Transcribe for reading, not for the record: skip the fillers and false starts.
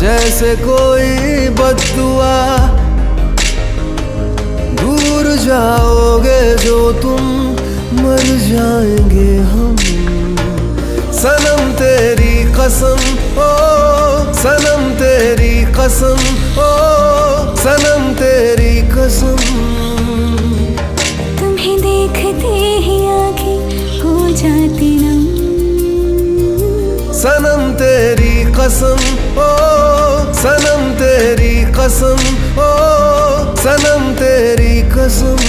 जैसे कोई बद्दुआ। दूर जाओगे जो तुम, मर जाएंगे हम। सनम तेरी कसम, ओ सनम तेरी कसम, ओ सनम तेरी कसम। तुम्हें देखते ही आँखें हो जाती नम। सनम तेरी कसम, ओ सनम तेरी कसम, ओ सनम तेरी कसम।